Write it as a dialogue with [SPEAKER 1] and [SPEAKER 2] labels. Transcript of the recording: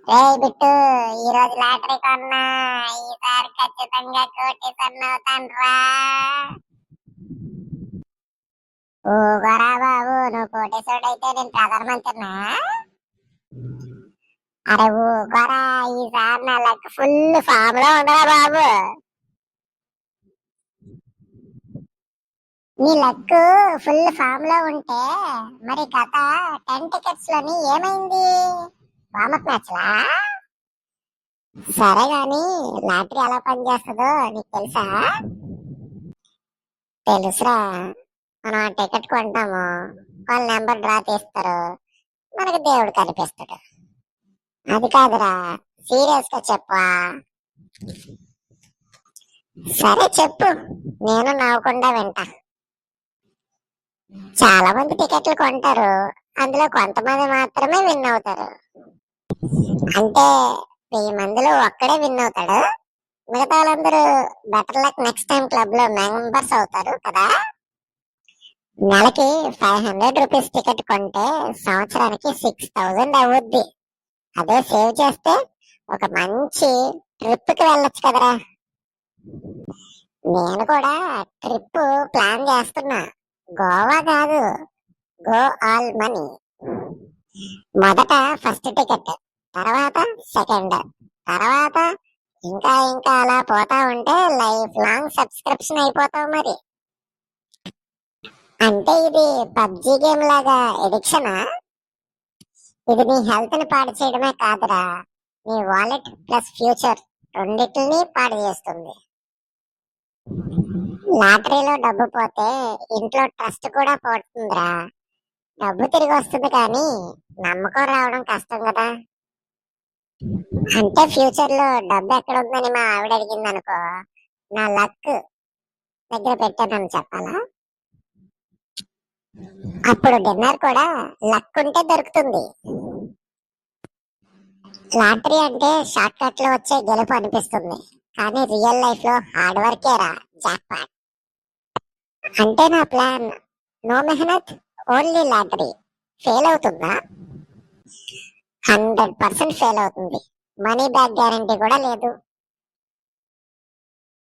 [SPEAKER 1] రే bit, ఈ రోజు lottery కొన్నా. ఈసారి ఖచ్చితంగా కోటీశ్వరుని అవుతాను రా. ఊగరా బాబు, నువ్వు కోటీశ్వరుడు అయితే నేను ప్రధానమంత్రినా? అరే ఊగరా, ఈసారి నా లక్ ఫుల్ ఫామ్ లో ఉండరా బాబు. నీ లక్ ఫుల్ ఫామ్ లో ఉంటే మరి గత 10 టికెట్స్ లోని ఏమైంది? వామప్ మ్యాచ్ లా? సరే గాని లాటరీ ఎలా పనిచేస్తుందో నీకు తెలుసా? తెలుసురా. మనం ఆ టికెట్ కొంటాము, వాళ్ళ నెంబర్ డ్రా తీస్తారు, మనకి దేవుడు కనిపిస్తాడు. అది కాదురా, సీరియస్ గా చెప్పా. సరే చెప్పు, నేను నవ్వకుండా వింటా. చాలా మంది టికెట్లు కొంటారు, అందులో కొంతమంది మాత్రమే విన్ అవుతారు. అంటే 1000 మందిలో ఒక్కడే విన్ అవుతాడు, మిగతా వాళ్ళందరూ better luck next time club లో మెంబర్స్ అవుతారు కదా. నెలకి 500 రూపీస్ టికెట్ కొంటే సంవత్సరానికి 6000 అవుద్ది. అదే సేవ్ చేస్తే ఒక మంచి ట్రిప్ కి వెళ్ళొచ్చు కదరా. నేను కూడా ట్రిప్ ప్లాన్ చేస్తున్నా. గోవా కాదు, గో ఆల్ మనీ. మొదట ఫస్ట్ టికెట్, తర్వాత సెకండ్, తర్వాత ఇంకా ఇంకా అలా పోతా ఉంటే లైఫ్ లాంగ్ సబ్స్క్రిప్షన్ అయిపోతావు మరి. అంటే ఇది పబ్జి గేమ్ లాగా ఎడిక్షనా? ఇది నీ హెల్త్ ని పాడు చేయడమే కాదురా, నీ వాలెట్ ప్లస్ ఫ్యూచర్ రెండింటిని పాడు చేస్తుంది. లాటరీలో డబ్బు పోతే ఇంట్లో ట్రస్ట్ కూడా పోతుందిరా. డబ్బు తిరిగి వస్తుంది కానీ నమ్మకం రావడం కష్టం కదా. అంటే ఫ్యూచర్ లో డబ్బు ఎక్కడ ఉందని మా ఆవిడ అడిగింది అనుకో, నా లక్ దగ్గర పెట్టానని చెప్పాలా? అప్పుడు డిన్నర్ కూడా లక్ ఉంటే దొరుకుతుంది. లాటరీ అంటే షార్ట్ కట్ లో వచ్చే గెలుపు అనిపిస్తుంది, కానీ రియల్ లైఫ్ లో హార్డ్ వర్కే రా జాక్ పాట్. అంటే నా ప్లాన్ నో మెహనత్, ఓన్లీ లాటరీ ఫెయిల్ అవుతుందా? 100% ఫెయిల్ అవుతుంది. మనీ బ్యాక్ గ్యారంటీ కూడా లేదు.